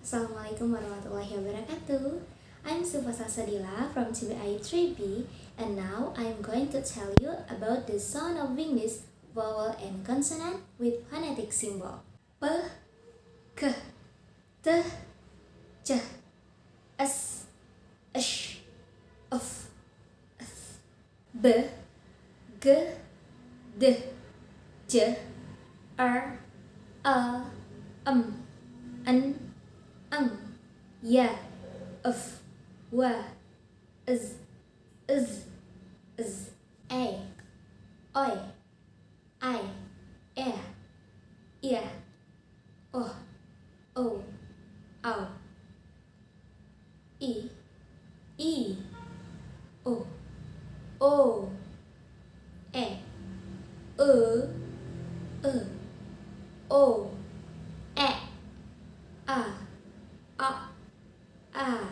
Assalamualaikum warahmatullahi wabarakatuh. I'm Silva from TBI 3B, and now I'm going to tell you about the sound of English vowel and consonant with phonetic symbol. P, K, T, C, S, Sh, F, Th, B, G, D, J, R, A, N, ya, of, wa, is, a, oi, I, e, oh, o, au, i, o, e, o, e, a,